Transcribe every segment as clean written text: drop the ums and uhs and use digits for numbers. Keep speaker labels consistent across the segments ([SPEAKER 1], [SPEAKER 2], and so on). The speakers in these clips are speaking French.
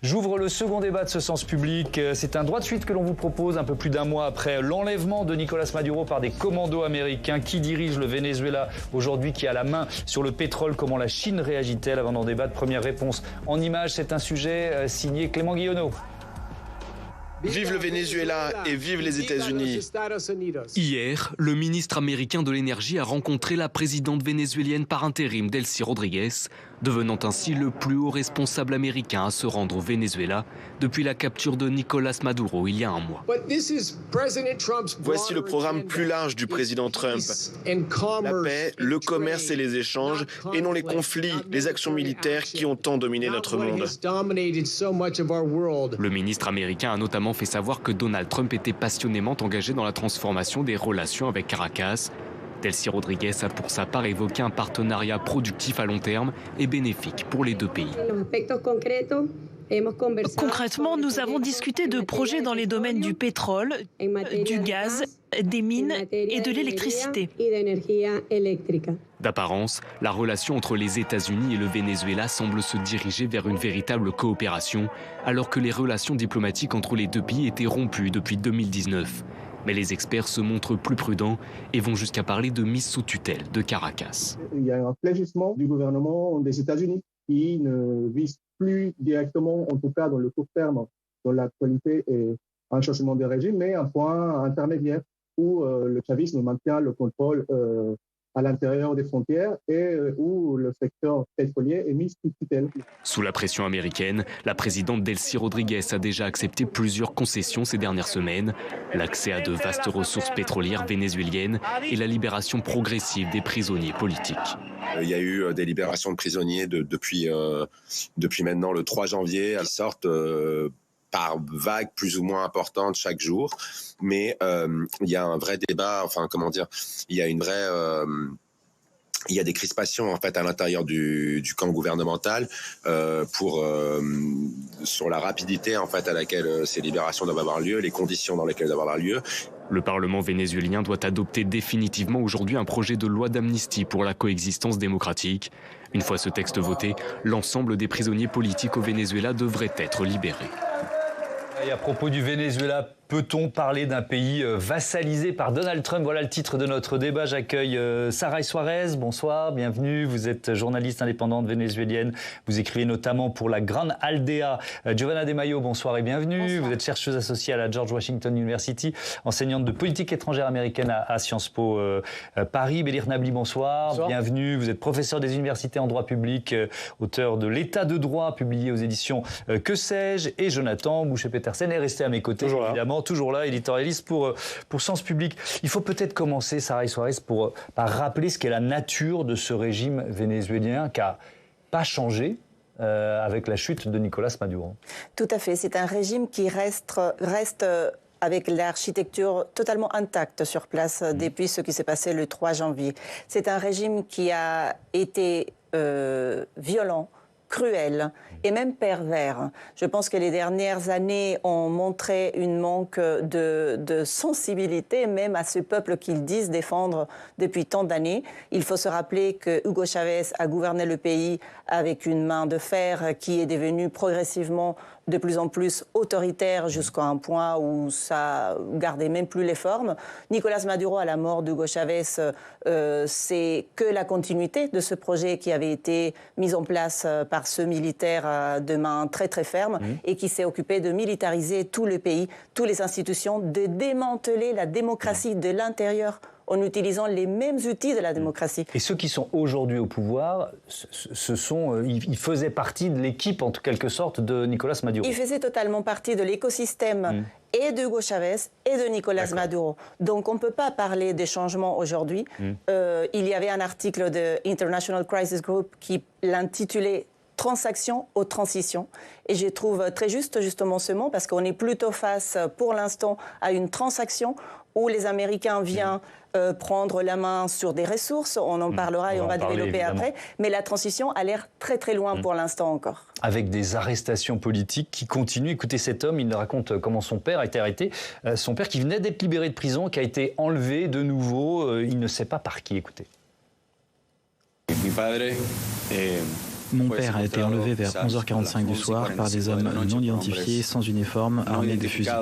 [SPEAKER 1] J'ouvre le second débat de ce sens public. C'est un droit de suite que l'on vous propose un peu plus d'un mois après l'enlèvement de Nicolás Maduro par des commandos américains. Qui dirige le Venezuela aujourd'hui, qui a la main sur le pétrole? Comment la Chine réagit-elle? Avant d'en débattre, première réponse en images. C'est un sujet signé Clément Guillonneau.
[SPEAKER 2] Vive le Venezuela et vive les États-Unis.
[SPEAKER 3] Hier, le ministre américain de l'énergie a rencontré la présidente vénézuélienne par intérim, Delcy Rodríguez, devenant ainsi le plus haut responsable américain à se rendre au Venezuela depuis la capture de Nicolás Maduro il y a un mois.
[SPEAKER 2] Voici le programme plus large du président Trump. La paix, le commerce et les échanges, et non les conflits, les actions militaires qui ont tant dominé notre monde.
[SPEAKER 3] Le ministre américain a notamment fait savoir que Donald Trump était passionnément engagé dans la transformation des relations avec Caracas. Delcy Rodríguez a pour sa part évoqué un partenariat productif à long terme et bénéfique pour les deux pays.
[SPEAKER 4] Concrètement, nous avons discuté de projets dans les domaines du pétrole, du gaz, des mines et de l'électricité.
[SPEAKER 3] D'apparence, la relation entre les États-Unis et le Venezuela semble se diriger vers une véritable coopération, alors que les relations diplomatiques entre les deux pays étaient rompues depuis 2019. Mais les experts se montrent plus prudents et vont jusqu'à parler de mise sous tutelle de Caracas.
[SPEAKER 5] Il y a un fléchissement du gouvernement des États-Unis qui ne vise plus directement, en tout cas dans le court terme, dans l'actualité, un changement de régime, mais un point intermédiaire où le chavisme maintient le contrôle à l'intérieur des frontières et où le secteur pétrolier est mis sous tutelle.
[SPEAKER 3] Sous la pression américaine, la présidente Delcy Rodríguez a déjà accepté plusieurs concessions ces dernières semaines. L'accès à de vastes ressources pétrolières vénézuéliennes et la libération progressive des prisonniers politiques.
[SPEAKER 2] Il y a eu des libérations de prisonniers depuis maintenant le 3 janvier. Elles sortent par vagues plus ou moins importantes chaque jour, mais il y a un vrai débat, il y a des crispations en fait à l'intérieur du camp gouvernemental sur la rapidité en fait à laquelle ces libérations doivent avoir lieu, les conditions dans lesquelles elles doivent avoir lieu.
[SPEAKER 3] Le Parlement vénézuélien doit adopter définitivement aujourd'hui un projet de loi d'amnistie pour la coexistence démocratique. Une fois ce texte voté, l'ensemble des prisonniers politiques au Venezuela devraient être libérés.
[SPEAKER 1] Et à propos du Venezuela, peut-on parler d'un pays vassalisé par Donald Trump? Voilà le titre de notre débat. J'accueille Saray Suarez. Bonsoir, bienvenue. Vous êtes journaliste indépendante vénézuélienne. Vous écrivez notamment pour la Grande Aldea. Giovanna De Mayo, bonsoir et bienvenue. Bonsoir. Vous êtes chercheuse associée à la George Washington University, enseignante de politique étrangère américaine à Sciences Po Paris. Bélir Nabli, bonsoir. Bonsoir. Bienvenue. Vous êtes professeur des universités en droit public, auteur de L'État de droit, publié aux éditions Que sais-je. Et Jonathan Boucher-Petersen est resté à mes côtés, évidemment. Toujours là, éditorialiste pour Sens Public. Il faut peut-être commencer, Saray Suarez, par rappeler ce qu'est la nature de ce régime vénézuélien qui n'a pas changé avec la chute de Nicolás Maduro.
[SPEAKER 6] Tout à fait. C'est un régime qui reste avec l'architecture totalement intacte sur place depuis ce qui s'est passé le 3 janvier. C'est un régime qui a été violent, cruel et même pervers. Je pense que les dernières années ont montré une manque de sensibilité même à ce peuple qu'ils disent défendre depuis tant d'années. Il faut se rappeler que Hugo Chavez a gouverné le pays avec une main de fer qui est devenue progressivement de plus en plus autoritaire jusqu'à un point où ça gardait même plus les formes. Nicolás Maduro, à la mort d'Hugo Chavez, c'est que la continuité de ce projet qui avait été mis en place par ce militaire de main très très ferme et qui s'est occupé de militariser tout le pays, toutes les institutions, de démanteler la démocratie de l'intérieur en utilisant les mêmes outils de la démocratie.
[SPEAKER 1] Et ceux qui sont aujourd'hui au pouvoir, ils faisaient partie de l'équipe, en quelque sorte, de Nicolás Maduro.
[SPEAKER 6] Ils faisaient totalement partie de l'écosystème et de Hugo Chavez et de Nicolás Maduro. Donc on ne peut pas parler des changements aujourd'hui. Il y avait un article de International Crisis Group qui l'intitulait « Transaction aux transitions ». Et je trouve très juste, justement, ce mot, parce qu'on est plutôt face, pour l'instant, à une transaction où les Américains viennent prendre la main sur des ressources. On en parlera et on va développer après. Mais la transition a l'air très très loin pour l'instant encore.
[SPEAKER 1] Avec des arrestations politiques qui continuent. Écoutez, cet homme, il nous raconte comment son père a été arrêté. Son père qui venait d'être libéré de prison, qui a été enlevé de nouveau. Il ne sait pas par qui. Écoutez.
[SPEAKER 7] Mi padre Mon père a été enlevé vers 11h45 du soir par des hommes non identifiés, sans uniforme, armés de fusils.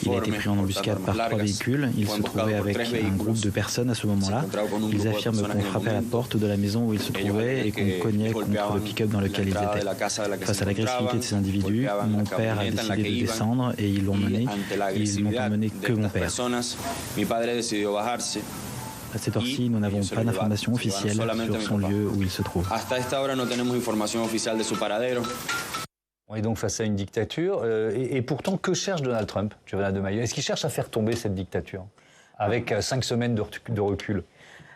[SPEAKER 7] Il a été pris en embuscade par 3 véhicules. Il se trouvait avec un groupe de personnes à ce moment-là. Ils affirment qu'on frappait à la porte de la maison où ils se trouvaient et qu'on cognait contre le pick-up dans lequel ils étaient. Face à l'agressivité de ces individus, mon père a décidé de descendre et ils l'ont mené. Ils n'ont emmené que mon père. À cette heure-ci, nous n'avons pas d'informations officielles sur son lieu où il se trouve.
[SPEAKER 1] On est donc face à une dictature. Et pourtant, que cherche Donald Trump, Giovanna de Maio? Est-ce qu'il cherche à faire tomber cette dictature avec 5 semaines de recul?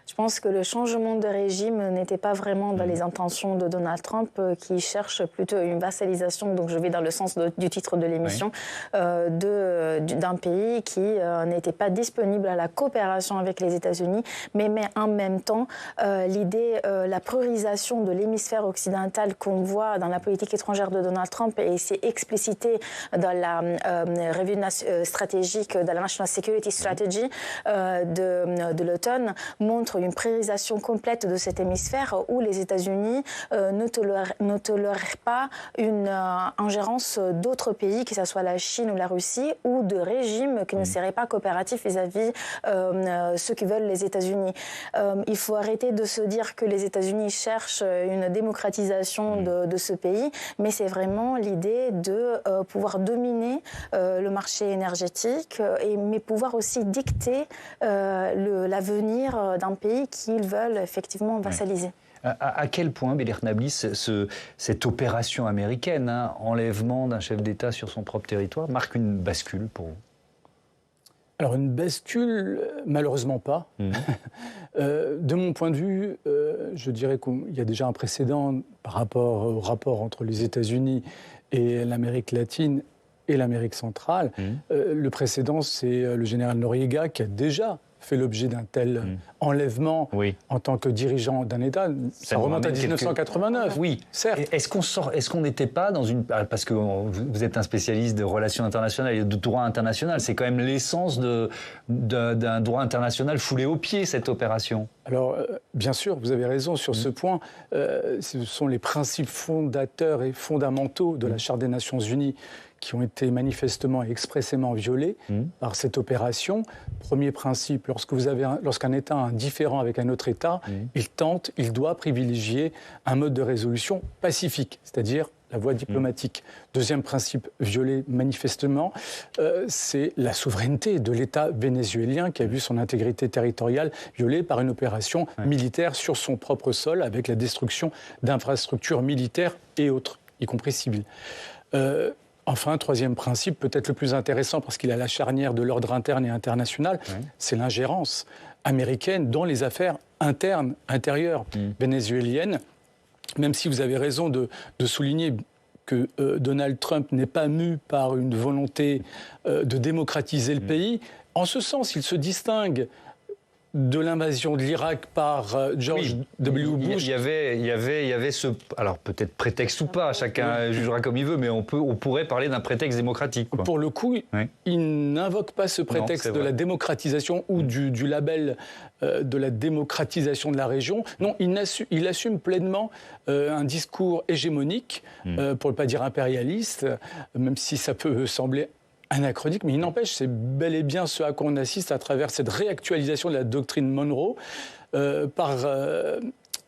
[SPEAKER 8] Je pense que le changement de régime n'était pas vraiment dans les intentions de Donald Trump, qui cherche plutôt une vassalisation, donc je vais dans le sens du titre de l'émission, d'un pays qui n'était pas disponible à la coopération avec les États-Unis, mais en même temps, l'idée, la priorisation de l'hémisphère occidental qu'on voit dans la politique étrangère de Donald Trump, et c'est explicité dans la revue stratégique, dans la National Security Strategy de l'automne, montre une priorisation complète de cet hémisphère où les États-Unis ne tolèrent pas une ingérence d'autres pays, que ce soit la Chine ou la Russie, ou de régimes qui ne seraient pas coopératifs vis-à-vis ceux qui veulent les États-Unis. Il faut arrêter de se dire que les États-Unis cherchent une démocratisation de ce pays, mais c'est vraiment l'idée de pouvoir dominer le marché énergétique, mais pouvoir aussi dicter l'avenir d'un pays qu'ils veulent effectivement vassaliser.
[SPEAKER 1] À quel point, Belir Nablis, cette opération américaine, enlèvement d'un chef d'État sur son propre territoire, marque une bascule pour vous?
[SPEAKER 9] Alors une bascule, malheureusement pas. De mon point de vue, je dirais qu'il y a déjà un précédent par rapport au rapport entre les États-Unis et l'Amérique latine et l'Amérique centrale. Le précédent, c'est le général Noriega qui a déjà fait l'objet d'un tel enlèvement en tant que dirigeant d'un État. Ça remonte à 1989.
[SPEAKER 1] Oui, certes. Est-ce qu'on n'était pas dans une... Parce que vous êtes un spécialiste de relations internationales et de droit international. C'est quand même l'essence d'un droit international foulé aux pieds, cette opération.
[SPEAKER 9] Alors, bien sûr, vous avez raison sur ce point. Ce sont les principes fondateurs et fondamentaux de la Charte des Nations Unies qui ont été manifestement et expressément violés par cette opération. Premier principe, lorsqu'un État a un différend avec un autre État, il doit privilégier un mode de résolution pacifique, c'est-à-dire la voie diplomatique. Deuxième principe violé manifestement, c'est la souveraineté de l'État vénézuélien qui a vu son intégrité territoriale violée par une opération militaire sur son propre sol avec la destruction d'infrastructures militaires et autres, y compris civiles. Enfin, troisième principe, peut-être le plus intéressant parce qu'il est à la charnière de l'ordre interne et international, c'est l'ingérence américaine dans les affaires intérieures vénézuéliennes. Même si vous avez raison de souligner que Donald Trump n'est pas mu par une volonté de démocratiser le pays, en ce sens, il se distingue de l'invasion de l'Irak par George W. Bush.
[SPEAKER 1] Il y avait ce... Alors peut-être prétexte ou pas, chacun jugera comme il veut, mais on pourrait parler d'un prétexte démocratique. Quoi.
[SPEAKER 9] Pour le coup, il n'invoque pas ce prétexte de la démocratisation ou du label de la démocratisation de la région. Non, il assume pleinement un discours hégémonique, pour ne pas dire impérialiste, même si ça peut sembler anachronique, mais il n'empêche, c'est bel et bien ce à quoi on assiste à travers cette réactualisation de la doctrine Monroe par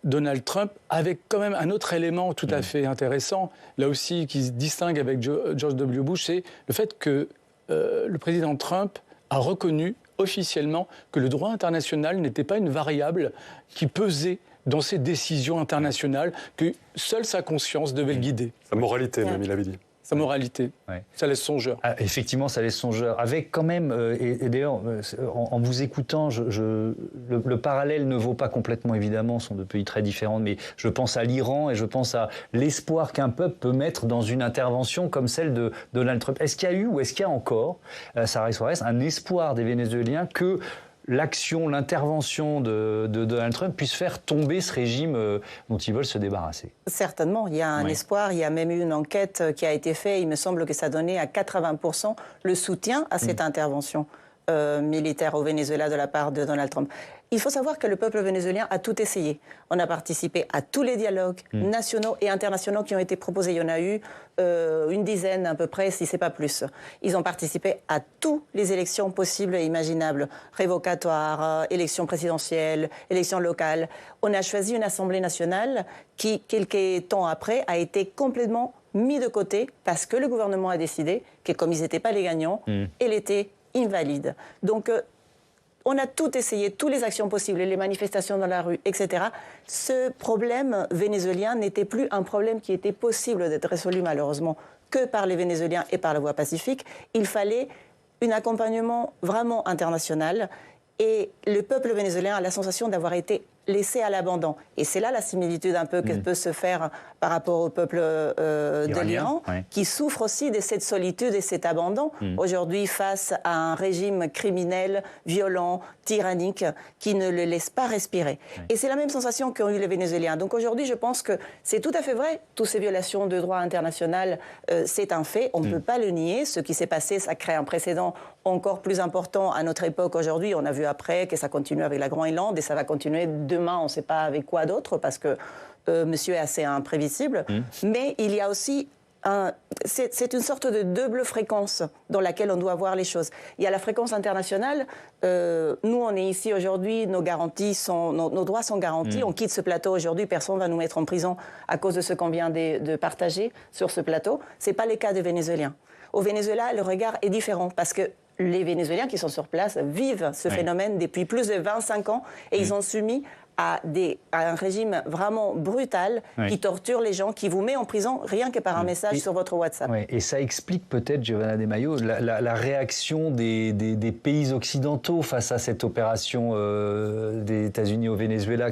[SPEAKER 9] Donald Trump, avec quand même un autre élément tout à fait intéressant, là aussi qui se distingue avec George W. Bush, c'est le fait que le président Trump a reconnu officiellement que le droit international n'était pas une variable qui pesait dans ses décisions internationales, que seule sa conscience devait le guider.
[SPEAKER 10] Sa moralité, même, il avait dit.
[SPEAKER 9] Sa moralité, ça laisse songeur.
[SPEAKER 1] Effectivement, ça laisse songeur. Avec quand même, et d'ailleurs, en vous écoutant, le parallèle ne vaut pas complètement, évidemment, ce sont deux pays très différents, mais je pense à l'Iran et je pense à l'espoir qu'un peuple peut mettre dans une intervention comme celle de Donald Trump. Est-ce qu'il y a eu ou est-ce qu'il y a encore, Saray Suarez, un espoir des Vénézuéliens que l'intervention de Donald Trump puisse faire tomber ce régime dont ils veulent se débarrasser?
[SPEAKER 6] Certainement, il y a un espoir. Il y a même eu une enquête qui a été faite. Il me semble que ça donnait à 80% le soutien à cette intervention militaire au Venezuela de la part de Donald Trump. Il faut savoir que le peuple vénézuélien a tout essayé. On a participé à tous les dialogues nationaux et internationaux qui ont été proposés. Il y en a eu une dizaine à peu près, si ce n'est pas plus. Ils ont participé à toutes les élections possibles et imaginables, révocatoires, élections présidentielles, élections locales. On a choisi une Assemblée nationale qui, quelques temps après, a été complètement mis de côté parce que le gouvernement a décidé que, comme ils n'étaient pas les gagnants, elle était invalide. Donc, on a tout essayé, toutes les actions possibles, les manifestations dans la rue, etc. Ce problème vénézuélien n'était plus un problème qui était possible d'être résolu, malheureusement, que par les Vénézuéliens et par la voie pacifique. Il fallait un accompagnement vraiment international. Et le peuple vénézuélien a la sensation d'avoir été laissé à l'abandon. Et c'est là la similitude un peu que peut se faire par rapport au peuple de l'Iran, qui souffre aussi de cette solitude et cet abandon, aujourd'hui face à un régime criminel, violent, tyrannique, qui ne le laisse pas respirer. Et c'est la même sensation qu'ont eu les Vénézuéliens. Donc aujourd'hui, je pense que c'est tout à fait vrai, toutes ces violations de droit international, c'est un fait, on ne peut pas le nier. Ce qui s'est passé, ça crée un précédent encore plus important à notre époque aujourd'hui. On a vu après que ça continue avec la Groenland et ça va continuer demain, on ne sait pas avec quoi d'autre, parce que monsieur est assez imprévisible. Mais il y a aussi c'est une sorte de double fréquence dans laquelle on doit voir les choses. Il y a la fréquence internationale. Nous, on est ici aujourd'hui, nos droits sont garantis. On quitte ce plateau aujourd'hui, personne ne va nous mettre en prison à cause de ce qu'on vient de partager sur ce plateau. Ce n'est pas le cas des Vénézuéliens. Au Venezuela, le regard est différent parce que les Vénézuéliens qui sont sur place vivent ce phénomène depuis plus de 25 ans et ils ont soumis à un régime vraiment brutal qui torture les gens, qui vous met en prison rien que par un message sur votre WhatsApp.
[SPEAKER 1] Et ça explique peut-être, Giovanna De Maio, la réaction des pays occidentaux face à cette opération des États-Unis au Venezuela.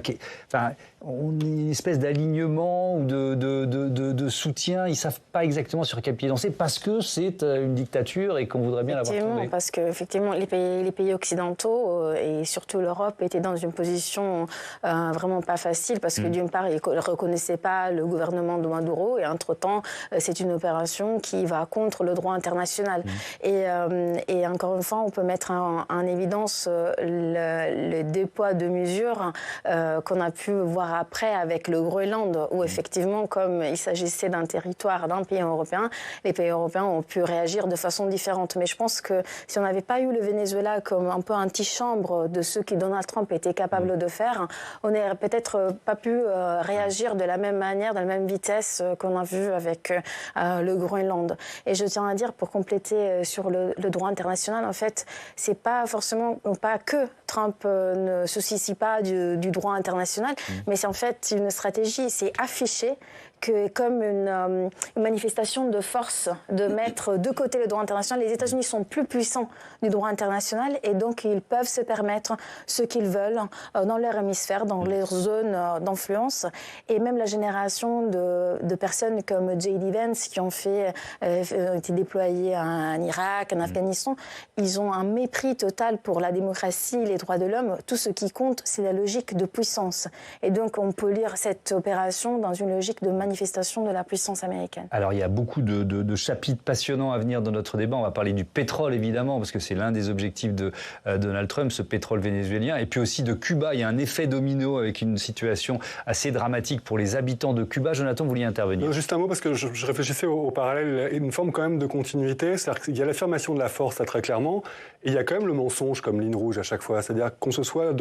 [SPEAKER 1] On a une espèce d'alignement ou de soutien. Ils ne savent pas exactement sur quel pied danser parce que c'est une dictature et qu'on voudrait bien l'avoir tombée.
[SPEAKER 8] Parce que effectivement, les pays occidentaux et surtout l'Europe étaient dans une position vraiment pas facile parce que d'une part, ils ne reconnaissaient pas le gouvernement de Maduro et entre-temps, c'est une opération qui va contre le droit international. Et encore une fois, on peut mettre en évidence le deux poids, deux mesures qu'on a pu voir après avec le Groenland, où effectivement, comme il s'agissait d'un territoire d'un pays européen, les pays européens ont pu réagir de façon différente. Mais je pense que si on n'avait pas eu le Venezuela comme un peu antichambre de ce que Donald Trump était capable de faire, on n'aurait peut-être pas pu réagir de la même manière, de la même vitesse qu'on a vu avec le Groenland. Et je tiens à dire, pour compléter sur le droit international, en fait, c'est pas forcément, pas que Trump ne se soucie pas du droit international, mais c'est en fait une stratégie, c'est affiché que comme une manifestation de force de mettre de côté le droit international. Les États-Unis sont plus puissants du droit international et donc ils peuvent se permettre ce qu'ils veulent dans leur hémisphère, dans leur zone d'influence. Et même la génération de personnes comme J.D. Vance qui ont été déployés en Irak, en Afghanistan, ils ont un mépris total pour la démocratie, les droits de l'homme. Tout ce qui compte, c'est la logique de puissance. Et donc on peut lire cette opération dans une logique de manifestation de la puissance américaine.
[SPEAKER 1] Alors il y a beaucoup de chapitres passionnants à venir dans notre débat. On va parler du pétrole évidemment, parce que c'est l'un des objectifs de Donald Trump, ce pétrole vénézuélien. Et puis aussi de Cuba. Il y a un effet domino avec une situation assez dramatique pour les habitants de Cuba. Jonathan, vous vouliez intervenir?
[SPEAKER 10] Juste un mot, parce que je réfléchissais au parallèle et une forme quand même de continuité. C'est-à-dire qu'il y a l'affirmation de la force, là, très clairement, et il y a quand même le mensonge comme ligne rouge à chaque fois. C'est-à-dire qu'on se soit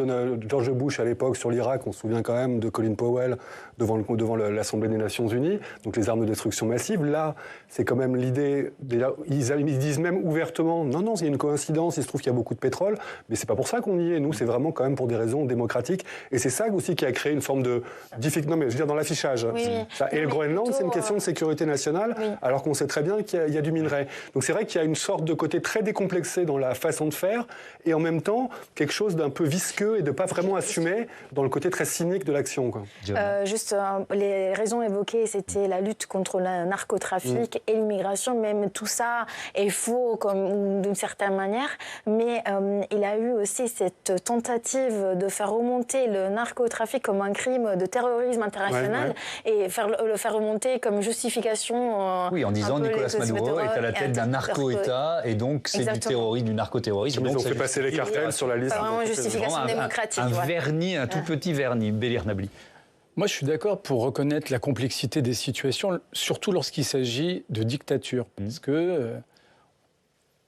[SPEAKER 10] George Bush à l'époque sur l'Irak, on se souvient quand même de Colin Powell devant l'Assemblée des Nations Unies, donc les armes de destruction massive. Là, c'est quand même l'idée. Ils disent même ouvertement, non, il y a une coïncidence, il se trouve qu'il y a beaucoup de pétrole, mais c'est pas pour ça qu'on y est. Nous, c'est vraiment quand même pour des raisons démocratiques. Et c'est ça aussi qui a créé une forme de difficulté. Non, mais je veux dire, dans l'affichage.
[SPEAKER 8] Oui.
[SPEAKER 10] Et le Groenland, c'est une question de sécurité nationale, alors qu'on sait très bien qu'il y a du minerai. Donc c'est vrai qu'il y a une sorte de côté très décomplexé dans la façon de faire, et en même temps, quelque chose d'un peu visqueux et de pas vraiment assumé dans le côté très cynique de l'action.
[SPEAKER 8] Juste les raisons évoquées évoqué, c'était la lutte contre le narcotrafic et l'immigration. Même tout ça est faux d'une certaine manière. Mais il a eu aussi cette tentative de faire remonter le narcotrafic comme un crime de terrorisme international et le faire remonter comme justification.
[SPEAKER 1] Oui, en disant Nicolás Maduro est à la tête d'un narco-État et donc c'est du terrorisme, du narcoterrorisme.
[SPEAKER 10] Ils ont fait passer les cartels sur la liste.
[SPEAKER 8] C'est vraiment une justification démocratique.
[SPEAKER 1] Un vernis, un tout petit vernis. Bélir Nabli.
[SPEAKER 9] Moi, je suis d'accord pour reconnaître la complexité des situations, surtout lorsqu'il s'agit de dictature. Parce que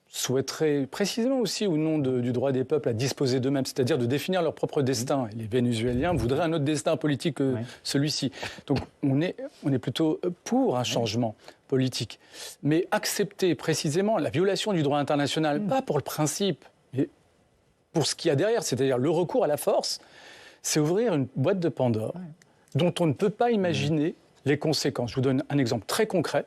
[SPEAKER 9] souhaiterait précisément aussi au nom du droit des peuples à disposer d'eux-mêmes, c'est-à-dire de définir leur propre destin. Et les Vénézuéliens voudraient un autre destin politique que celui-ci. Donc on est plutôt pour un changement politique. Mais accepter précisément la violation du droit international, pas pour le principe, mais pour ce qu'il y a derrière, c'est-à-dire le recours à la force, c'est ouvrir une boîte de Pandore dont on ne peut pas imaginer les conséquences. Je vous donne un exemple très concret.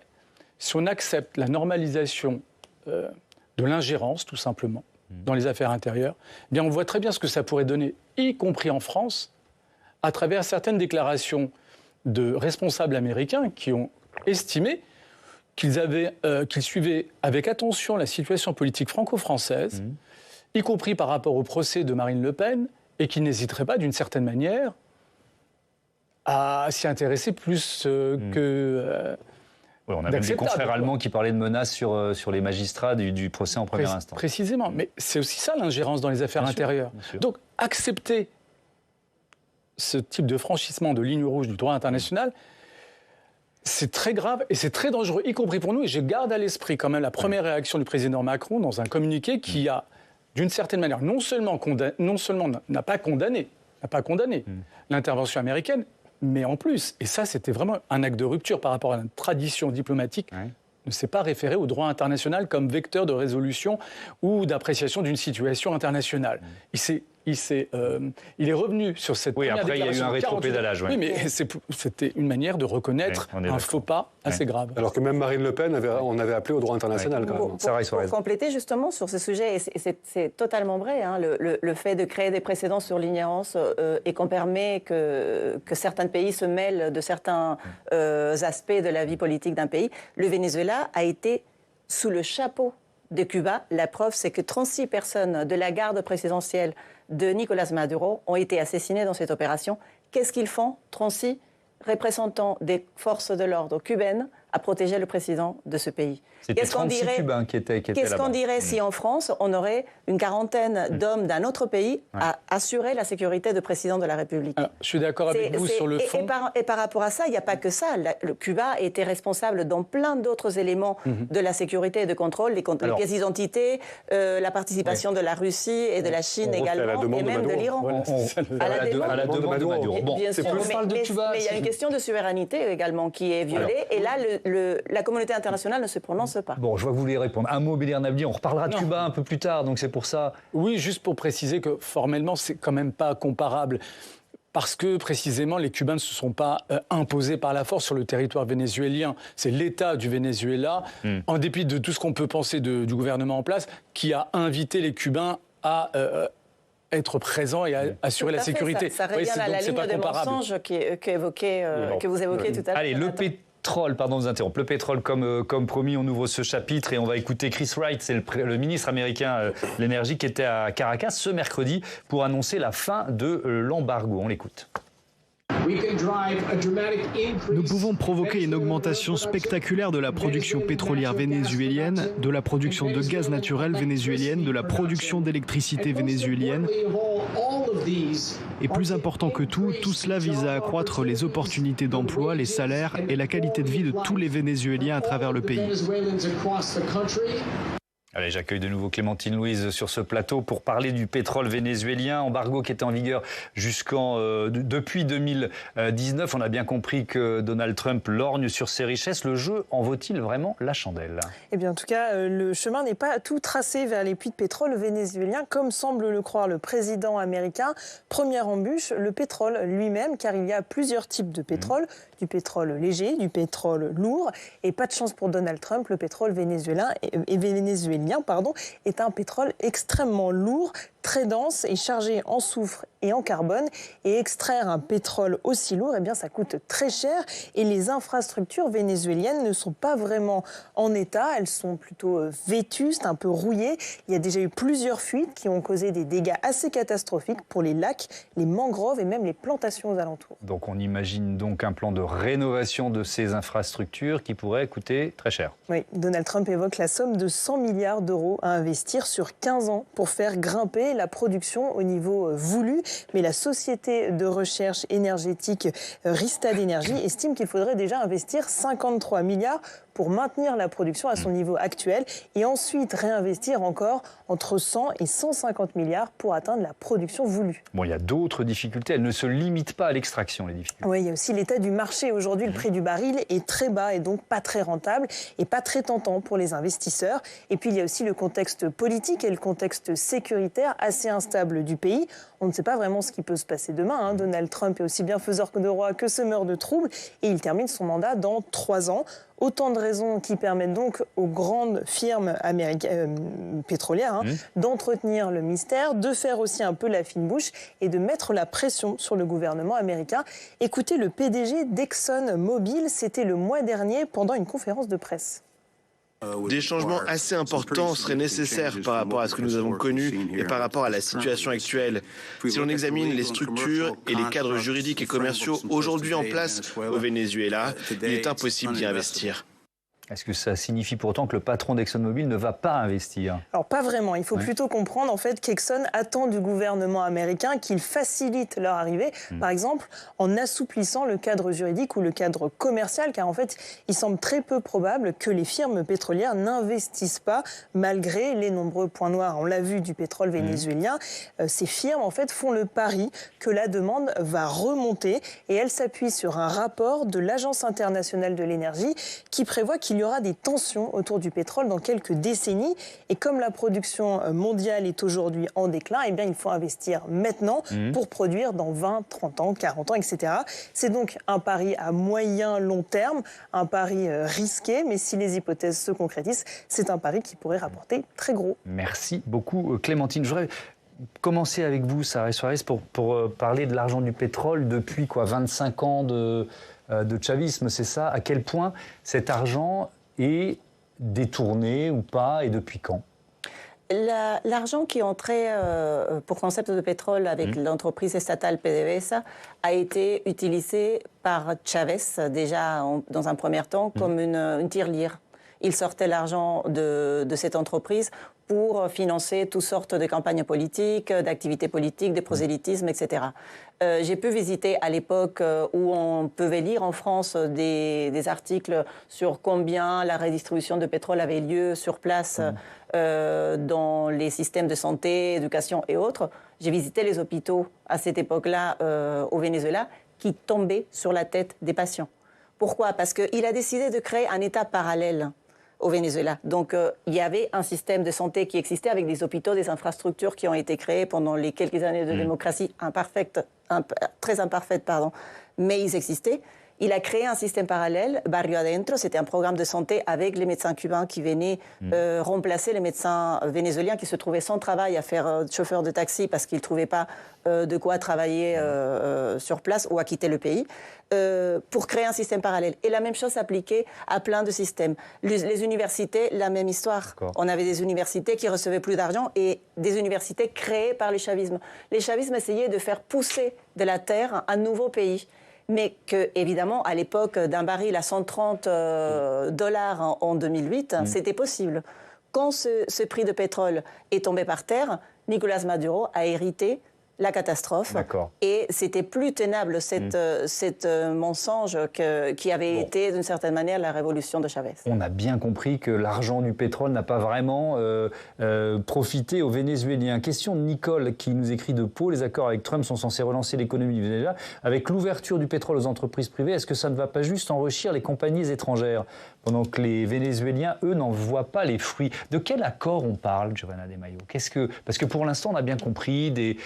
[SPEAKER 9] Si on accepte la normalisation de l'ingérence, tout simplement, dans les affaires intérieures, eh bien on voit très bien ce que ça pourrait donner, y compris en France, à travers certaines déclarations de responsables américains qui ont estimé qu'ils suivaient avec attention la situation politique franco-française, y compris par rapport au procès de Marine Le Pen, et qui n'hésiteraient pas, d'une certaine manière, à s'y intéresser plus que...
[SPEAKER 1] on a même des confrères allemands qui parlaient de menaces sur les magistrats du procès en première instance.
[SPEAKER 9] Précisément, mais c'est aussi ça l'ingérence dans les affaires intérieures. Donc accepter ce type de franchissement de ligne rouge du droit international, c'est très grave et c'est très dangereux, y compris pour nous. Et je garde à l'esprit quand même la première réaction du président Macron dans un communiqué qui a, d'une certaine manière, non seulement n'a pas condamné l'intervention américaine, mais en plus, et ça c'était vraiment un acte de rupture par rapport à la tradition diplomatique, ne s'est pas référé au droit international comme vecteur de résolution ou d'appréciation d'une situation internationale. Il est revenu sur cette première
[SPEAKER 1] après,
[SPEAKER 9] déclaration.
[SPEAKER 1] Il y a eu un rétropédalage.
[SPEAKER 9] Oui, mais c'était une manière de reconnaître un faux pas assez grave.
[SPEAKER 10] Alors que même Marine Le Pen on avait appelé au droit international quand même.
[SPEAKER 6] Pour compléter justement sur ce sujet, et c'est totalement vrai, hein, le fait de créer des précédents sur l'ignorance et qu'on permet que certains pays se mêlent de certains aspects de la vie politique d'un pays. Le Venezuela a été sous le chapeau de Cuba. La preuve, c'est que 36 personnes de la garde présidentielle de Nicolás Maduro ont été assassinées dans cette opération. Qu'est-ce qu'ils font, 36 représentants des forces de l'ordre cubaines, à protéger le président de ce pays?
[SPEAKER 1] C'était 36 Cubains qui étaient là-bas.
[SPEAKER 6] Qu'est-ce qu'on dirait si en France, on aurait une quarantaine d'hommes d'un autre pays à assurer la sécurité du président de la République?
[SPEAKER 9] Alors, je suis d'accord avec vous sur le fond.
[SPEAKER 6] Et par rapport à ça, il n'y a pas que ça. Le Cuba était responsable dans plein d'autres éléments de la sécurité et de contrôle, les pièces d'identité, la participation de la Russie et de la Chine également, et même de l'Iran.
[SPEAKER 1] À la demande de Maduro.
[SPEAKER 6] Bon, c'est plus parle de Cuba. Mais il y a une question de souveraineté également qui est violée. Et là, la communauté internationale ne se prononce pas.
[SPEAKER 1] Bon, je vois que vous voulez répondre. Un mot, Bélir Nabli, on reparlera de Cuba un peu plus tard, donc c'est pour ça.
[SPEAKER 9] Oui, juste pour préciser que formellement, c'est quand même pas comparable. Parce que, précisément, les Cubains ne se sont pas imposés par la force sur le territoire vénézuélien. C'est l'État du Venezuela, en dépit de tout ce qu'on peut penser du gouvernement en place, qui a invité les Cubains à être présents et à assurer la sécurité.
[SPEAKER 6] Ça revient à la ligne des mensonges que vous évoquez tout à l'heure.
[SPEAKER 1] Allez, le pétrole, pardon de vous interrompre. Le pétrole, comme promis, on ouvre ce chapitre et on va écouter Chris Wright, c'est le ministre américain de l'énergie qui était à Caracas ce mercredi pour annoncer la fin de l'embargo. On l'écoute.
[SPEAKER 11] Nous pouvons provoquer une augmentation spectaculaire de la production pétrolière vénézuélienne, de la production de gaz naturel vénézuélienne, de la production d'électricité vénézuélienne. Et plus important que tout cela vise à accroître les opportunités d'emploi, les salaires et la qualité de vie de tous les Vénézuéliens à travers le pays.
[SPEAKER 1] Allez, j'accueille de nouveau Clémentine Louise sur ce plateau pour parler du pétrole vénézuélien, embargo qui était en vigueur depuis 2019. On a bien compris que Donald Trump lorgne sur ses richesses. Le jeu en vaut-il vraiment la chandelle?
[SPEAKER 4] Eh bien, en tout cas, le chemin n'est pas tout tracé vers les puits de pétrole vénézuéliens, comme semble le croire le président américain. Première embûche, le pétrole lui-même, car il y a plusieurs types de pétrole,
[SPEAKER 12] du pétrole léger, du pétrole lourd. Et pas de chance pour Donald Trump, le pétrole vénézuélien est un pétrole extrêmement lourd, très dense et chargé en soufre et en carbone. Et extraire un pétrole aussi lourd, eh bien, ça coûte très cher. Et les infrastructures vénézuéliennes ne sont pas vraiment en état. Elles sont plutôt vétustes, un peu rouillées. Il y a déjà eu plusieurs fuites qui ont causé des dégâts assez catastrophiques pour les lacs, les mangroves et même les plantations aux alentours.
[SPEAKER 1] Donc on imagine donc un plan de rénovation de ces infrastructures qui pourrait coûter très cher.
[SPEAKER 12] Oui, Donald Trump évoque la somme de 100 milliards d'euros à investir sur 15 ans pour faire grimper la production au niveau voulu. Mais la société de recherche énergétique Rystad Energy estime qu'il faudrait déjà investir 53 milliards pour maintenir la production à son niveau actuel et ensuite réinvestir encore entre 100 et 150 milliards pour atteindre la production voulue.
[SPEAKER 1] Bon, il y a d'autres difficultés. Elles ne se limitent pas à l'extraction, les difficultés.
[SPEAKER 12] Oui, il y a aussi l'état du marché. Aujourd'hui, le prix du baril est très bas et donc pas très rentable et pas très tentant pour les investisseurs. Et puis, il y a aussi le contexte politique et le contexte sécuritaire assez instable du pays. On ne sait pas vraiment ce qui peut se passer demain. Donald Trump est aussi bienfaiseur de roi que semeur de troubles et il termine son mandat dans 3 ans. Autant de raisons qui permettent donc aux grandes firmes pétrolières d'entretenir le mystère, de faire aussi un peu la fine bouche et de mettre la pression sur le gouvernement américain. Écoutez le PDG d'ExxonMobil, c'était le mois dernier pendant une conférence de presse.
[SPEAKER 13] Des changements assez importants seraient nécessaires par rapport à ce que nous avons connu et par rapport à la situation actuelle. Si l'on examine les structures et les cadres juridiques et commerciaux aujourd'hui en place au Venezuela, il est impossible d'y investir.
[SPEAKER 1] Est-ce que ça signifie pourtant que le patron d'ExxonMobil ne va pas investir?
[SPEAKER 12] Alors pas vraiment, il faut plutôt comprendre en fait qu'Exxon attend du gouvernement américain qu'il facilite leur arrivée, par exemple en assouplissant le cadre juridique ou le cadre commercial, car en fait il semble très peu probable que les firmes pétrolières n'investissent pas malgré les nombreux points noirs. On l'a vu du pétrole vénézuélien, ces firmes en fait font le pari que la demande va remonter et elles s'appuient sur un rapport de l'Agence internationale de l'énergie qui prévoit qu'il y aura des tensions autour du pétrole dans quelques décennies. Et comme la production mondiale est aujourd'hui en déclin, eh bien, il faut investir maintenant pour produire dans 20, 30 ans, 40 ans, etc. C'est donc un pari à moyen, long terme, un pari risqué, mais si les hypothèses se concrétisent, c'est un pari qui pourrait rapporter très gros.
[SPEAKER 1] Merci beaucoup, Clémentine. Je voudrais commencer avec vous, Saray Suarez, pour parler de l'argent du pétrole depuis 25 ans de chavisme, c'est ça? À quel point cet argent est détourné ou pas et depuis quand?
[SPEAKER 6] L'argent qui entrait pour concept de pétrole avec l'entreprise statale PDVSA a été utilisé par Chavez déjà dans un premier temps comme une tirelire. Il sortait l'argent de cette entreprise pour financer toutes sortes de campagnes politiques, d'activités politiques, de prosélytisme, etc. J'ai pu visiter à l'époque où on pouvait lire en France des articles sur combien la redistribution de pétrole avait lieu sur place dans les systèmes de santé, éducation et autres. J'ai visité les hôpitaux à cette époque-là au Venezuela qui tombaient sur la tête des patients. Pourquoi? Parce qu'il a décidé de créer un État parallèle au Venezuela. Donc, il y avait un système de santé qui existait avec des hôpitaux, des infrastructures qui ont été créées pendant les quelques années de démocratie très imparfaite, mais ils existaient. Il a créé un système parallèle, Barrio Adentro, c'était un programme de santé avec les médecins cubains qui venaient remplacer les médecins vénézuéliens qui se trouvaient sans travail à faire chauffeur de taxi parce qu'ils ne trouvaient pas de quoi travailler sur place ou à quitter le pays, pour créer un système parallèle. Et la même chose s'appliquait à plein de systèmes. Les universités, la même histoire. On avait des universités qui recevaient plus d'argent et des universités créées par les chavismes. Les chavismes essayaient de faire pousser de la terre un nouveau pays. Mais que, évidemment, à l'époque d'un baril à 130 dollars en 2008, c'était possible. Quand ce prix de pétrole est tombé par terre, Nicolás Maduro a hérité la catastrophe. Et c'était plus tenable, cette mensonge qui avait été, d'une certaine manière, la révolution de Chavez.
[SPEAKER 1] On a bien compris que l'argent du pétrole n'a pas vraiment profité aux Vénézuéliens. Question de Nicole qui nous écrit de Pau. Les accords avec Trump sont censés relancer l'économie du Venezuela. Avec l'ouverture du pétrole aux entreprises privées, est-ce que ça ne va pas juste enrichir les compagnies étrangères? pendant que les Vénézuéliens, eux, n'en voient pas les fruits. De quel accord on parle, Giovanna De Maio? Parce que pour l'instant, on a bien compris des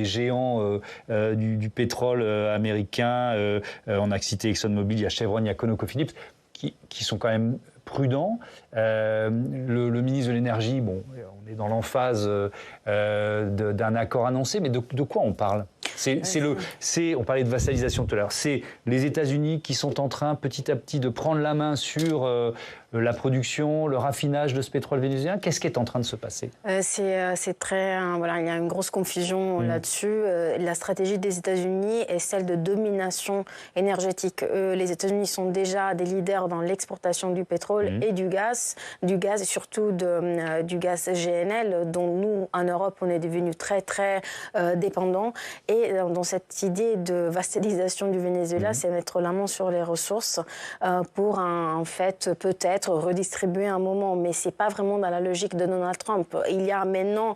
[SPEAKER 1] géants du pétrole américain. On a cité ExxonMobil, il y a Chevron, il y a ConocoPhillips, qui sont quand même prudents. Le ministre de l'Énergie, bon, on est dans l'emphase d'un accord annoncé, mais de quoi on parle? On parlait de vassalisation tout à l'heure. C'est les États-Unis qui sont en train petit à petit de prendre la main sur la production, le raffinage de ce pétrole vénézuélien. Qu'est-ce qui est en train de se passer?
[SPEAKER 8] C'est très... voilà, il y a une grosse confusion là-dessus. La stratégie des États-Unis est celle de domination énergétique. Les États-Unis sont déjà des leaders dans l'exportation du pétrole et du gaz et surtout du gaz GNL, dont nous, en Europe, on est devenus très, très dépendants. Et dans cette idée de vassalisation du Venezuela, c'est mettre la main sur les ressources pour, en fait, peut-être redistribuer un moment. Mais ce n'est pas vraiment dans la logique de Donald Trump. Il y a maintenant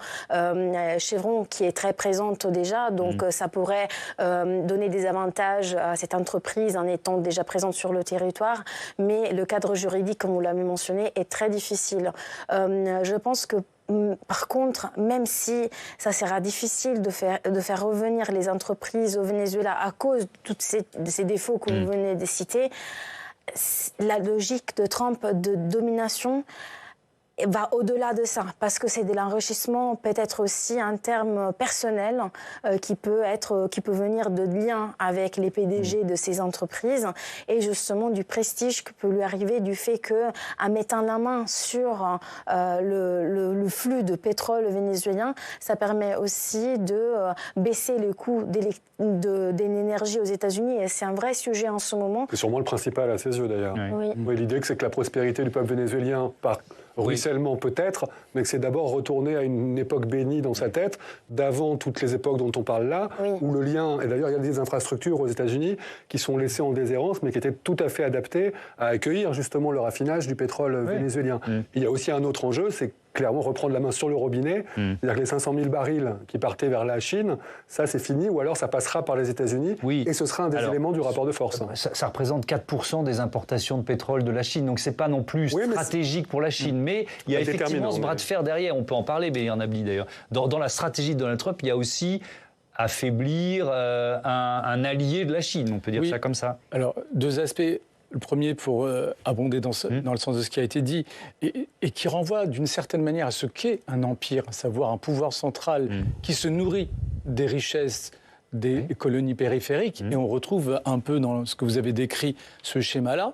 [SPEAKER 8] Chevron qui est très présente déjà, donc ça pourrait donner des avantages à cette entreprise en étant déjà présente sur le territoire. Mais le cadre juridique, comme vous l'avez mentionné, est très difficile. Je pense que par contre, même si ça sera difficile de faire revenir les entreprises au Venezuela à cause de tous ces défauts que vous venez de citer, la logique de Trump de domination va au-delà de ça, parce que c'est de l'enrichissement, peut-être aussi un terme personnel qui peut venir de liens avec les PDG de ces entreprises et justement du prestige qui peut lui arriver du fait qu'en mettant la main sur le flux de pétrole vénézuélien, ça permet aussi de baisser les coûts de l'énergie aux États-Unis et c'est un vrai sujet en ce moment.
[SPEAKER 10] C'est sûrement le principal à ses yeux d'ailleurs.
[SPEAKER 8] Oui.
[SPEAKER 10] Oui, l'idée c'est que la prospérité du peuple vénézuélien par ruissellement peut-être, mais que c'est d'abord retourner à une époque bénie dans sa tête, d'avant toutes les époques dont on parle là, où le lien, et d'ailleurs il y a des infrastructures aux États-Unis qui sont laissées en déshérence, mais qui étaient tout à fait adaptées à accueillir justement le raffinage du pétrole vénézuélien. Il y a aussi un autre enjeu, c'est clairement reprendre la main sur le robinet, c'est-à-dire que les 500 000 barils qui partaient vers la Chine, ça c'est fini, ou alors ça passera par les États-Unis, et ce sera un des éléments du rapport de force.
[SPEAKER 1] Ça représente 4% des importations de pétrole de la Chine, donc c'est pas non plus stratégique pour la Chine, mais il y a effectivement ce bras de fer derrière, on peut en parler, mais il y en a d'ailleurs. Dans la stratégie de Donald Trump, il y a aussi affaiblir un allié de la Chine, on peut dire ça comme ça.
[SPEAKER 9] Alors, deux aspects. Le premier, pour abonder dans le sens de ce qui a été dit, et qui renvoie d'une certaine manière à ce qu'est un empire, à savoir un pouvoir central qui se nourrit des richesses des colonies périphériques, et on retrouve un peu dans ce que vous avez décrit ce schéma-là.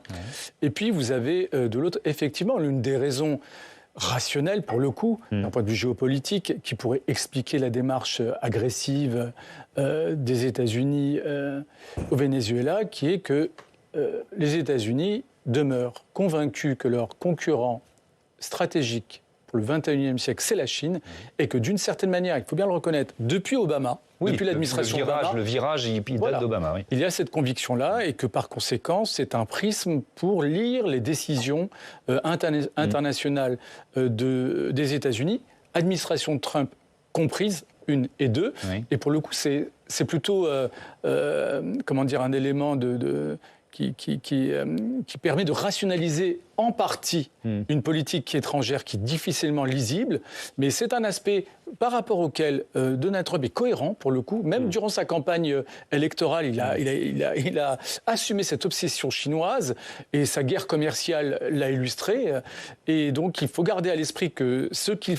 [SPEAKER 9] Et puis vous avez de l'autre, effectivement, l'une des raisons rationnelles, pour le coup, d'un point de vue géopolitique, qui pourrait expliquer la démarche agressive des États-Unis au Venezuela, qui est que les États-Unis demeurent convaincus que leur concurrent stratégique pour le XXIe siècle, c'est la Chine, et que d'une certaine manière, il faut bien le reconnaître, depuis Obama, depuis l'administration Obama,
[SPEAKER 1] le virage, il date d'Obama.
[SPEAKER 9] Il y a cette conviction-là, et que par conséquent, c'est un prisme pour lire les décisions internationales des États-Unis, administration Trump comprise, 1 et 2, et pour le coup, c'est plutôt un élément qui permet de rationaliser en partie une politique étrangère qui est difficilement lisible, mais c'est un aspect par rapport auquel Donald Trump est cohérent, pour le coup. Même durant sa campagne électorale, il a assumé cette obsession chinoise, et sa guerre commerciale l'a illustré. Et donc, il faut garder à l'esprit que ce qu'il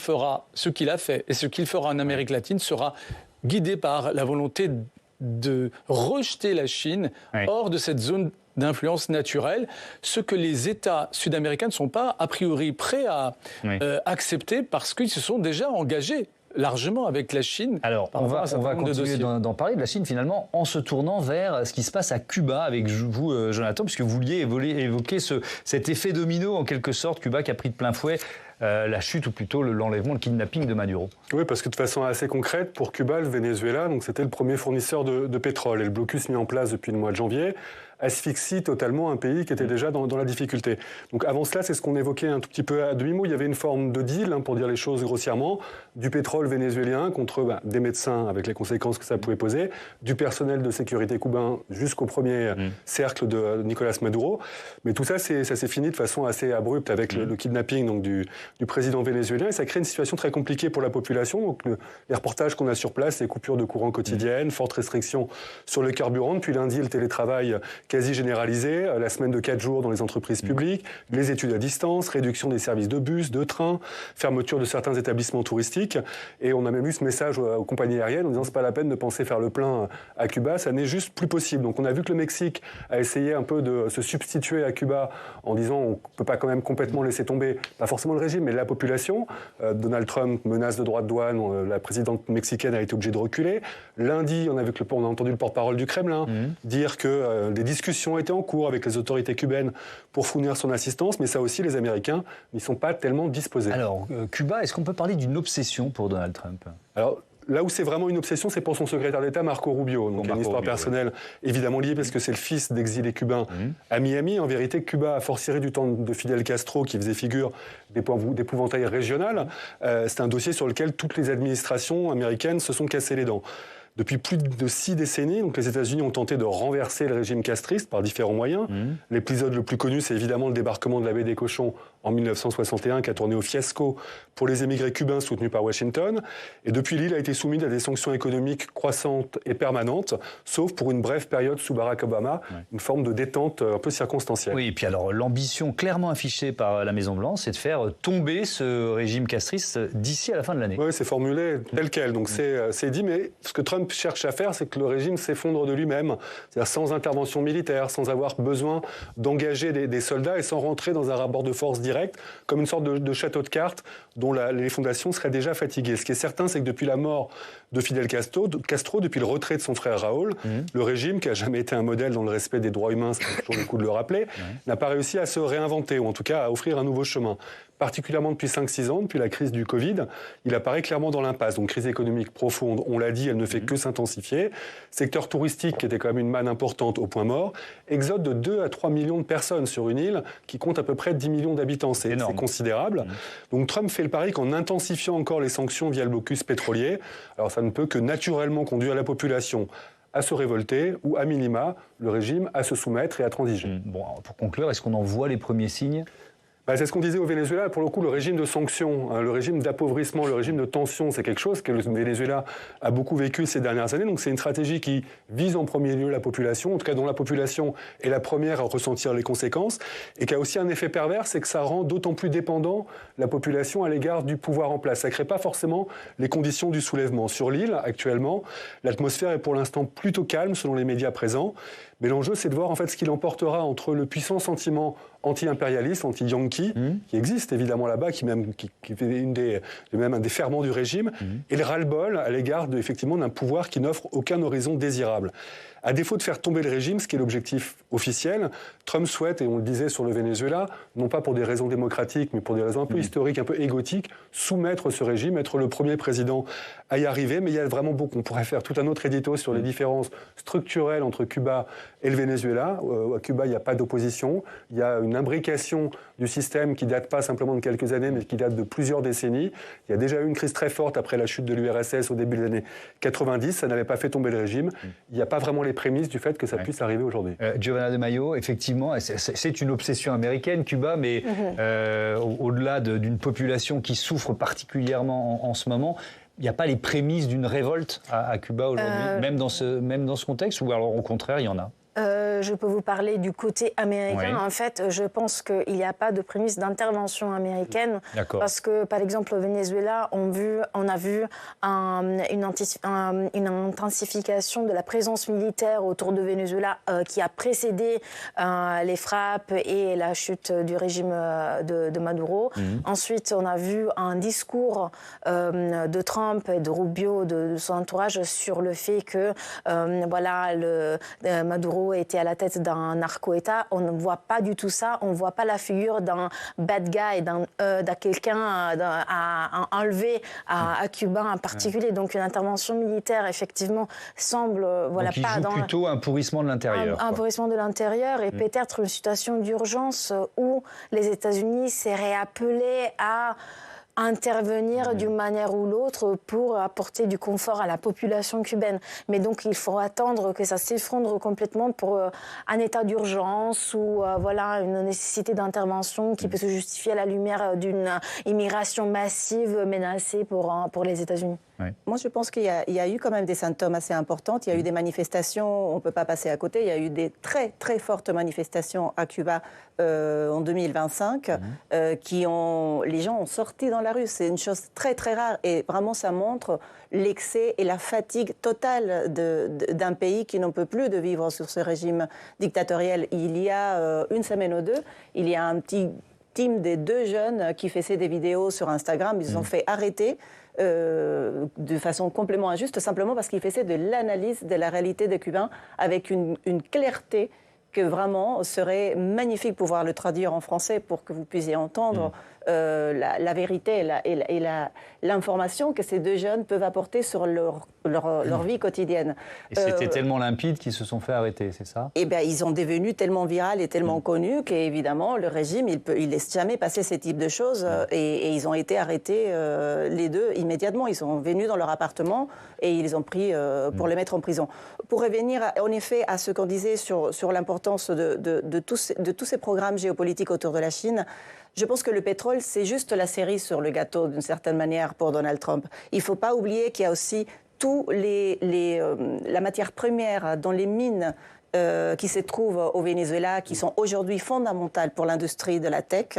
[SPEAKER 9] a fait et ce qu'il fera en Amérique latine sera guidé par la volonté de rejeter la Chine hors de cette zone d'influence naturelle, ce que les États sud-américains ne sont pas a priori prêts à accepter, parce qu'ils se sont déjà engagés largement avec la Chine.
[SPEAKER 1] Alors, on va continuer d'en parler de la Chine, finalement, en se tournant vers ce qui se passe à Cuba avec vous, Jonathan, puisque vous vouliez évoquer cet effet domino, en quelque sorte, Cuba qui a pris de plein fouet la chute, ou plutôt l'enlèvement, le kidnapping de Maduro.
[SPEAKER 10] Oui, parce que de façon assez concrète, pour Cuba, le Venezuela, donc c'était le premier fournisseur de pétrole. Et le blocus mis en place depuis le mois de janvier asphyxie totalement un pays qui était déjà dans la difficulté. Donc avant cela, c'est ce qu'on évoquait un tout petit peu à demi-mot. Il y avait une forme de deal, pour dire les choses grossièrement, du pétrole vénézuélien contre des médecins avec les conséquences que ça pouvait poser, du personnel de sécurité cubain jusqu'au premier cercle de Nicolas Maduro. Mais tout ça, ça s'est fini de façon assez abrupte avec le kidnapping donc, du président vénézuélien. Et ça crée une situation très compliquée pour la population. Donc les reportages qu'on a sur place, les coupures de courant quotidiennes, fortes restrictions sur le carburant. Depuis lundi, le télétravail quasi généralisé, la semaine de 4 jours dans les entreprises publiques, les études à distance, réduction des services de bus, de train, fermeture de certains établissements touristiques. Et on a même eu ce message aux compagnies aériennes en disant c'est pas la peine de penser faire le plein à Cuba, ça n'est juste plus possible. Donc on a vu que le Mexique a essayé un peu de se substituer à Cuba en disant on peut pas quand même complètement laisser tomber, pas forcément le régime, mais la population. Donald Trump menace de droits de douane, la présidente mexicaine a été obligée de reculer. Lundi, on a entendu le porte-parole du Kremlin dire que des discussions étaient en cours avec les autorités cubaines pour fournir son assistance, mais ça aussi, les Américains n'y sont pas tellement disposés.
[SPEAKER 1] Alors, Cuba, est-ce qu'on peut parler d'une obsession pour Donald Trump ?
[SPEAKER 10] Alors, là où c'est vraiment une obsession, c'est pour son secrétaire d'État, Marco Rubio. Donc, il y a une histoire personnelle évidemment liée parce que c'est le fils d'exilés cubains à Miami. En vérité, Cuba a fortiori du temps de Fidel Castro, qui faisait figure d'épouvantail régional. C'est un dossier sur lequel toutes les administrations américaines se sont cassées les dents. Depuis plus de 6 décennies, donc les États-Unis ont tenté de renverser le régime castriste par différents moyens. L'épisode le plus connu, c'est évidemment le débarquement de la baie des Cochons en 1961, qui a tourné au fiasco pour les émigrés cubains soutenus par Washington. Et depuis, l'île a été soumise à des sanctions économiques croissantes et permanentes, sauf pour une brève période sous Barack Obama, une forme de détente un peu circonstancielle.
[SPEAKER 1] Oui, et puis alors l'ambition clairement affichée par la Maison-Blanche, c'est de faire tomber ce régime castriste d'ici à la fin de l'année.
[SPEAKER 10] Oui, c'est formulé tel quel, donc c'est dit, mais ce que Trump cherche à faire, c'est que le régime s'effondre de lui-même, c'est-à-dire sans intervention militaire, sans avoir besoin d'engager des soldats et sans rentrer dans un rapport de force direct, comme une sorte de château de cartes dont les fondations seraient déjà fatiguées. Ce qui est certain, c'est que depuis la mort de Fidel Castro, depuis le retrait de son frère Raúl, le régime, qui n'a jamais été un modèle dans le respect des droits humains, c'est toujours le coup de le rappeler, n'a pas réussi à se réinventer, ou en tout cas à offrir un nouveau chemin. Particulièrement depuis 5-6 ans, depuis la crise du Covid, il apparaît clairement dans l'impasse. Donc crise économique profonde, on l'a dit, elle ne fait que s'intensifier. Secteur touristique, qui était quand même une manne importante au point mort. Exode de 2 à 3 millions de personnes sur une île qui compte à peu près 10 millions d'habitants. C'est considérable. Donc Trump fait le pari qu'en intensifiant encore les sanctions via le blocus pétrolier, alors ça ne peut que naturellement conduire la population à se révolter ou, à minima, le régime à se soumettre et à transiger.
[SPEAKER 1] Bon, pour conclure, est-ce qu'on en voit les premiers signes ?
[SPEAKER 10] C'est ce qu'on disait au Venezuela. Pour le coup, le régime de sanctions, le régime d'appauvrissement, le régime de tension, c'est quelque chose que le Venezuela a beaucoup vécu ces dernières années. Donc c'est une stratégie qui vise en premier lieu la population, en tout cas dont la population est la première à ressentir les conséquences, et qui a aussi un effet pervers, c'est que ça rend d'autant plus dépendant la population à l'égard du pouvoir en place. Ça ne crée pas forcément les conditions du soulèvement. Sur l'île, actuellement, l'atmosphère est pour l'instant plutôt calme selon les médias présents. Mais l'enjeu, c'est de voir en fait ce qu'il emportera entre le puissant sentiment anti-impérialiste, anti-yankee, qui existe évidemment là-bas, qui fait même un des ferments du régime, et le ras-le-bol à l'égard effectivement d'un pouvoir qui n'offre aucun horizon désirable. À défaut de faire tomber le régime, ce qui est l'objectif officiel, Trump souhaite, et on le disait sur le Venezuela, non pas pour des raisons démocratiques, mais pour des raisons un peu historiques, un peu égotiques, soumettre ce régime, être le premier président à y arriver. Mais il y a vraiment beaucoup. On pourrait faire tout un autre édito sur les différences structurelles entre Cuba et le Venezuela. À Cuba, il n'y a pas d'opposition. Il y a une imbrication du système qui date pas simplement de quelques années, mais qui date de plusieurs décennies. Il y a déjà eu une crise très forte après la chute de l'URSS au début des années 90. Ça n'avait pas fait tomber le régime. Il n'y a pas vraiment les prémices du fait que ça puisse arriver aujourd'hui.
[SPEAKER 1] Giovanna De Maio, effectivement, c'est une obsession américaine, Cuba, mais au-delà d'une population qui souffre particulièrement en ce moment, il n'y a pas les prémices d'une révolte à Cuba aujourd'hui, même dans ce contexte, ou alors au contraire, il y en a?
[SPEAKER 8] Je peux vous parler du côté américain.
[SPEAKER 1] Ouais.
[SPEAKER 8] En fait, je pense qu'il n'y a pas de prémisse d'intervention américaine. Parce que, par exemple, au Venezuela, on a vu une intensification de la présence militaire autour de Venezuela qui a précédé les frappes et la chute du régime de Maduro. Ensuite, on a vu un discours de Trump et de Rubio, de son entourage, sur le fait que Maduro Maduro était à la tête d'un narco-État. On ne voit pas du tout ça. On ne voit pas la figure d'un bad guy, d'un quelqu'un à enlever à Cuba en particulier. Donc une intervention militaire, effectivement, semble
[SPEAKER 1] donc il joue plutôt un pourrissement de l'intérieur.
[SPEAKER 8] Un pourrissement de l'intérieur et peut-être une situation d'urgence où les États-Unis seraient appelés à intervenir d'une manière ou l'autre pour apporter du confort à la population cubaine. Mais donc il faut attendre que ça s'effondre complètement pour un état d'urgence ou voilà, une nécessité d'intervention qui peut se justifier à la lumière d'une immigration massive menacée pour les États-Unis.
[SPEAKER 6] Oui. Moi, je pense qu'il y a eu quand même des symptômes assez importants. Il y a eu des manifestations, on ne peut pas passer à côté. Il y a eu des très, très fortes manifestations à Cuba en 2025 les gens ont sorti dans la rue. C'est une chose très, très rare. Et vraiment, ça montre l'excès et la fatigue totale d'un pays qui n'en peut plus de vivre sur ce régime dictatorial. Il y a une semaine ou deux, il y a un petit team des 2 jeunes qui faisaient des vidéos sur Instagram. Ils ont fait arrêter de façon complètement injuste, simplement parce qu'ils faisaient de l'analyse de la réalité des Cubains avec une clarté que vraiment serait magnifique de pouvoir le traduire en français pour que vous puissiez entendre la vérité et l'information que ces 2 jeunes peuvent apporter sur leur vie quotidienne.
[SPEAKER 1] Et c'était tellement limpide qu'ils se sont fait arrêter, c'est ça?
[SPEAKER 6] Eh bien, ils sont devenus tellement virales et tellement connus qu'évidemment, le régime, il laisse jamais passer ces types de choses. Et ils ont été arrêtés, les 2, immédiatement. Ils sont venus dans leur appartement et ils les ont pris pour les mettre en prison. Pour revenir, en effet, à ce qu'on disait sur l'importance de tous ces programmes géopolitiques autour de la Chine, je pense que le pétrole, c'est juste la cerise sur le gâteau, d'une certaine manière, pour Donald Trump. Il ne faut pas oublier qu'il y a aussi la matière première dans les mines qui se trouvent au Venezuela, qui sont aujourd'hui fondamentales pour l'industrie de la tech.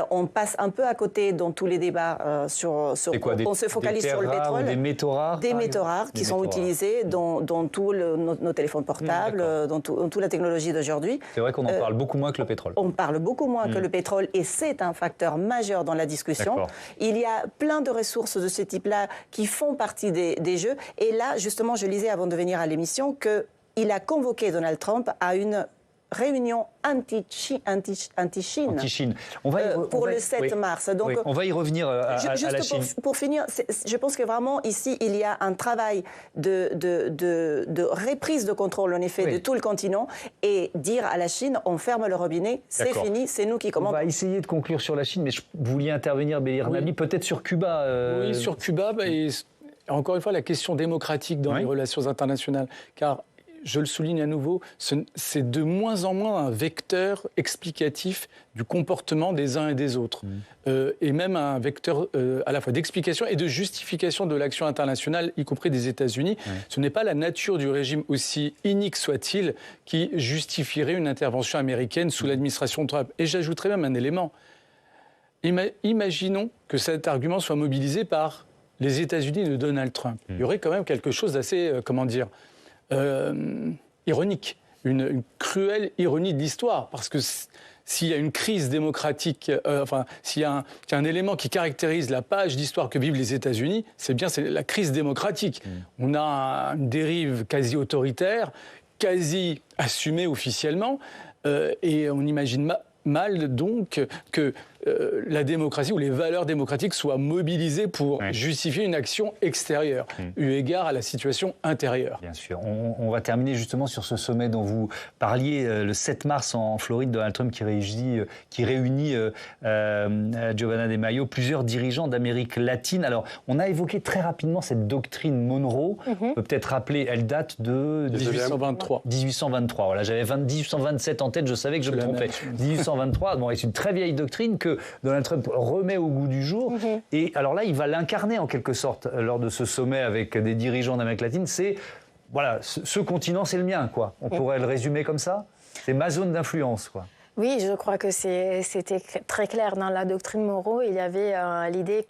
[SPEAKER 6] On passe un peu à côté dans tous les débats on se focalise sur le pétrole.
[SPEAKER 1] Des métaux rares?
[SPEAKER 6] Des métaux rares qui sont utilisés dans tous nos téléphones portables, dans toute la technologie d'aujourd'hui.
[SPEAKER 1] C'est vrai qu'on en parle beaucoup moins que le pétrole.
[SPEAKER 6] On parle beaucoup moins que le pétrole et c'est un facteur majeur dans la discussion. Il y a plein de ressources de ce type-là qui font partie des jeux. Et là, justement, je lisais avant de venir à l'émission qu'il a convoqué Donald Trump à une réunion anti-Chine pour le 7 mars. Donc,
[SPEAKER 1] on va y revenir à la Chine.
[SPEAKER 6] Pour finir, je pense que vraiment ici, il y a un travail de reprise de contrôle, en effet, de tout le continent et dire à la Chine, on ferme le robinet, c'est fini, c'est nous qui commandons.
[SPEAKER 1] On va essayer de conclure sur la Chine, mais vous vouliez intervenir, Bélir Nabi, peut-être sur Cuba.
[SPEAKER 9] Oui, sur Cuba, et encore une fois, la question démocratique dans les relations internationales, car je le souligne à nouveau, c'est de moins en moins un vecteur explicatif du comportement des uns et des autres. Et même un vecteur à la fois d'explication et de justification de l'action internationale, y compris des États-Unis. Ce n'est pas la nature du régime, aussi inique soit-il, qui justifierait une intervention américaine sous l'administration Trump. Et j'ajouterais même un élément. Imaginons que cet argument soit mobilisé par les États-Unis de Donald Trump. Il y aurait quand même quelque chose d'assez, ironique, une cruelle ironie de l'histoire, parce que s'il y a une crise démocratique, s'il y a un élément qui caractérise la page d'histoire que vivent les États-Unis, c'est la crise démocratique. On a une dérive quasi autoritaire, quasi assumée officiellement, et on imagine mal donc que la démocratie ou les valeurs démocratiques soient mobilisées pour justifier une action extérieure, eu égard à la situation intérieure.
[SPEAKER 1] Bien sûr. On va terminer justement sur ce sommet dont vous parliez le 7 mars en Floride, Donald Trump qui réunit Giovanna De Maio, plusieurs dirigeants d'Amérique latine. Alors, on a évoqué très rapidement cette doctrine Monroe. On peut peut-être rappeler, elle date de
[SPEAKER 9] 1823.
[SPEAKER 1] 1823, voilà. J'avais 1827 en tête, je savais que je me trompais. 1823, bon, c'est une très vieille doctrine que Donald Trump remet au goût du jour. Et alors là, il va l'incarner en quelque sorte lors de ce sommet avec des dirigeants d'Amérique latine. C'est, voilà, ce continent, c'est le mien, quoi. On pourrait le résumer comme ça. C'est ma zone d'influence, quoi.
[SPEAKER 8] Oui, je crois que c'était très clair. Dans la doctrine Monroe, il y avait l'idée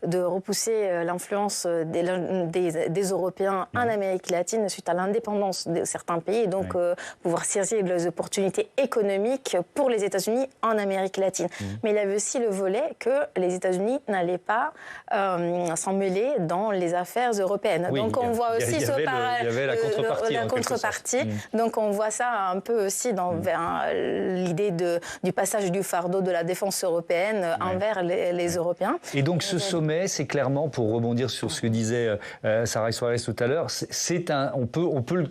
[SPEAKER 8] de repousser l'influence des Européens en Amérique latine suite à l'indépendance de certains pays, donc pouvoir saisir les opportunités économiques pour les États-Unis en Amérique latine. Mais il y avait aussi le volet que les États-Unis n'allaient pas s'en mêler dans les affaires européennes.
[SPEAKER 1] Oui,
[SPEAKER 8] donc on voit aussi
[SPEAKER 1] il y avait la contrepartie.
[SPEAKER 8] Donc on voit ça un peu aussi vers l'idée du passage du fardeau de la défense européenne envers les Européens.
[SPEAKER 1] Et donc ce sommet, c'est clairement, pour rebondir sur ce que disait Saray Suarez tout à l'heure, on peut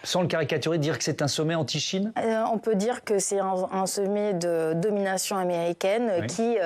[SPEAKER 1] sans le caricaturer, dire que c'est un sommet anti-Chine ?
[SPEAKER 8] On peut dire que c'est un sommet de domination américaine qui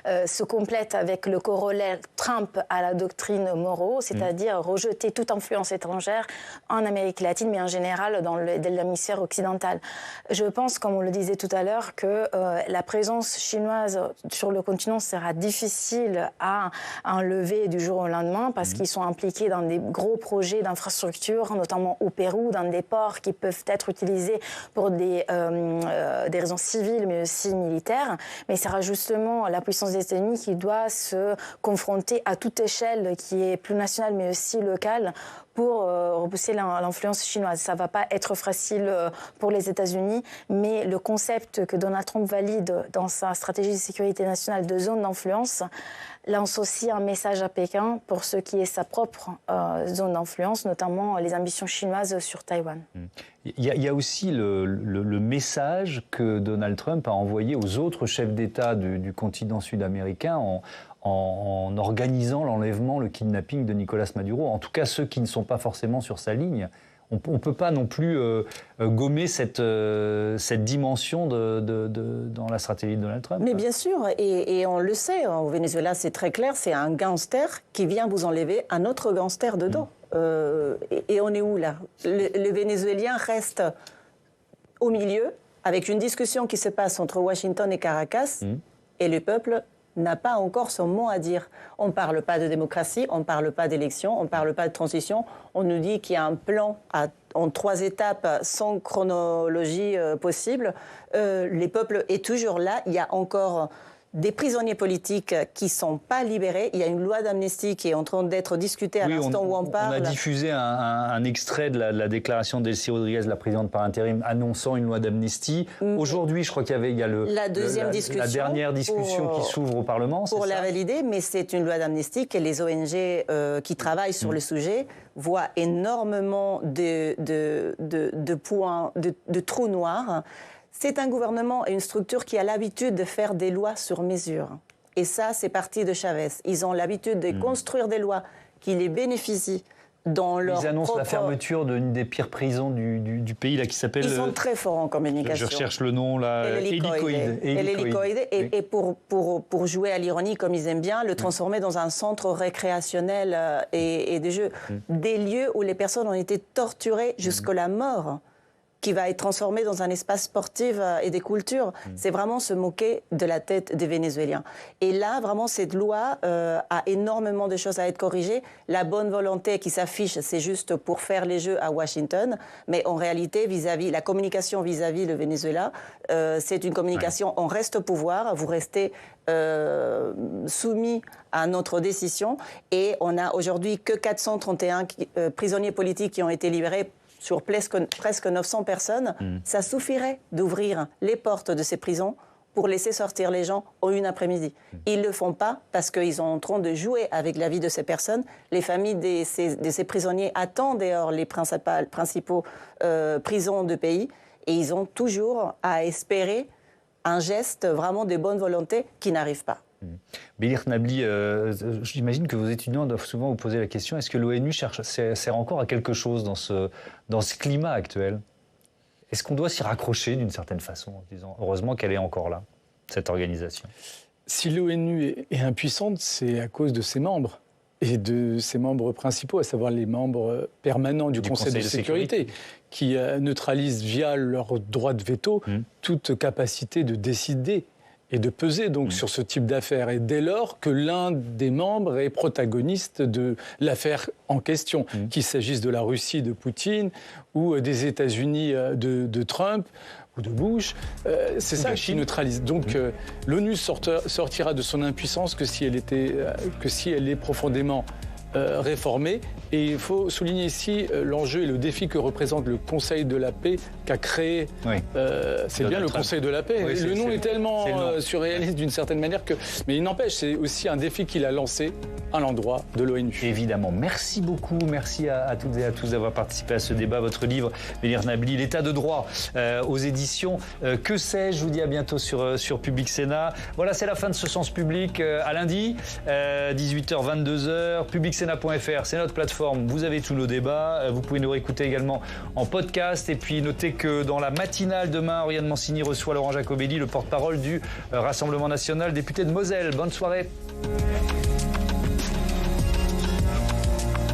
[SPEAKER 8] se complète avec le corollaire Trump à la doctrine Monroe, c'est-à-dire rejeter toute influence étrangère en Amérique latine, mais en général dans l'hémisphère occidental. Je pense, comme on le disait tout à l'heure, que la présence chinoise sur le continent sera difficile à enlever du jour au lendemain parce qu'ils sont impliqués dans des gros projets d'infrastructure, notamment au Pérou, dans des ports qui peuvent être utilisés pour des raisons civiles mais aussi militaires. Mais ce sera justement la puissance des États-Unis qui doit se confronter à toute échelle, qui est plus nationale mais aussi locale, pour repousser l'influence chinoise. Ça ne va pas être facile pour les États-Unis, mais le concept que Donald Trump valide dans sa stratégie de sécurité nationale de zone d'influence lance aussi un message à Pékin pour ce qui est sa propre zone d'influence, notamment les ambitions chinoises sur Taïwan.
[SPEAKER 1] Il y a aussi le message que Donald Trump a envoyé aux autres chefs d'État du continent sud-américain en organisant l'enlèvement, le kidnapping de Nicolas Maduro. En tout cas, ceux qui ne sont pas forcément sur sa ligne. On ne peut pas non plus gommer cette dimension dans la stratégie de Donald Trump.
[SPEAKER 6] Mais bien sûr, et on le sait, au Venezuela c'est très clair, c'est un gangster qui vient vous enlever un autre gangster dedans. Et on est où là ? Le Vénézuélien reste au milieu, avec une discussion qui se passe entre Washington et Caracas, et le peuple n'a pas encore son mot à dire. On ne parle pas de démocratie, on ne parle pas d'élection, on ne parle pas de transition. On nous dit qu'il y a un plan en 3 étapes sans chronologie possible. Le peuple est toujours là. Il y a encore des prisonniers politiques qui ne sont pas libérés. Il y a une loi d'amnistie qui est en train d'être discutée à l'instant où on parle.
[SPEAKER 1] On a diffusé un extrait de la déclaration d'Elsie Rodriguez, la présidente par intérim, annonçant une loi d'amnistie. Aujourd'hui, je crois qu'il y a la dernière discussion qui s'ouvre au Parlement.
[SPEAKER 6] Pour la valider, mais c'est une loi d'amnistie que les ONG qui travaillent sur le sujet voient énormément de points, de trous noirs. C'est un gouvernement et une structure qui a l'habitude de faire des lois sur mesure. Et ça, c'est parti de Chavez. Ils ont l'habitude de construire des lois qui les bénéficient dans leur
[SPEAKER 1] Ils annoncent la fermeture d'une des pires prisons du pays, là, qui s'appelle...
[SPEAKER 6] Ils sont très forts en communication.
[SPEAKER 1] Je recherche le nom, là.
[SPEAKER 6] Hélicoïde. Et pour jouer à l'ironie, comme ils aiment bien, le transformer dans un centre récréationnel et de jeux. Des lieux où les personnes ont été torturées jusqu'à la mort, qui va être transformé dans un espace sportif et des cultures. C'est vraiment se moquer de la tête des Vénézuéliens. Et là, vraiment, cette loi a énormément de choses à être corrigées. La bonne volonté qui s'affiche, c'est juste pour faire les jeux à Washington. Mais en réalité, la communication vis-à-vis le Venezuela, c'est une communication, on reste au pouvoir, vous restez soumis à notre décision. Et on n'a aujourd'hui que 431 prisonniers politiques qui ont été libérés sur presque 900 personnes, ça suffirait d'ouvrir les portes de ces prisons pour laisser sortir les gens en une après-midi. Ils ne le font pas parce qu'ils sont en train de jouer avec la vie de ces personnes. Les familles de ces prisonniers attendent d'ailleurs les principaux prisons de pays et ils ont toujours à espérer un geste vraiment de bonne volonté qui n'arrive pas.
[SPEAKER 1] Bélir Nabli, j'imagine que vos étudiants doivent souvent vous poser la question, est-ce que l'ONU sert encore à quelque chose dans ce climat actuel ? Est-ce qu'on doit s'y raccrocher d'une certaine façon, en disant heureusement qu'elle est encore là, cette organisation ?
[SPEAKER 9] Si l'ONU est impuissante, c'est à cause de ses membres et de ses membres principaux, à savoir les membres permanents du Conseil de sécurité, qui neutralisent via leur droit de veto toute capacité de décider et de peser donc sur ce type d'affaires. Et dès lors que l'un des membres est protagoniste de l'affaire en question, qu'il s'agisse de la Russie de Poutine ou des États-Unis de Trump ou de Bush. C'est ça qui neutralise. Donc l'ONU sortira de son impuissance que si elle est profondément réformée. Et il faut souligner ici l'enjeu et le défi que représente le Conseil de la paix qu'a créé. C'est bien le Conseil de la paix. Oui, le nom est tellement surréaliste d'une certaine manière que... Mais il n'empêche, c'est aussi un défi qu'il a lancé à l'endroit de l'ONU.
[SPEAKER 1] Évidemment. Merci beaucoup. Merci à toutes et à tous d'avoir participé à ce débat. Votre livre, Ménir Nabli, L'état de droit, aux éditions Que sais-je. Je vous dis à bientôt sur Public Sénat. Voilà, c'est la fin de ce Sens Public. À lundi, 18h, 22h. Publicsénat.fr, c'est notre plateforme. Vous avez tous nos débats. Vous pouvez nous réécouter également en podcast. Et puis, notez que dans la matinale demain, Oriane Mancini reçoit Laurent Jacobelli, le porte-parole du Rassemblement national, député de Moselle. Bonne soirée.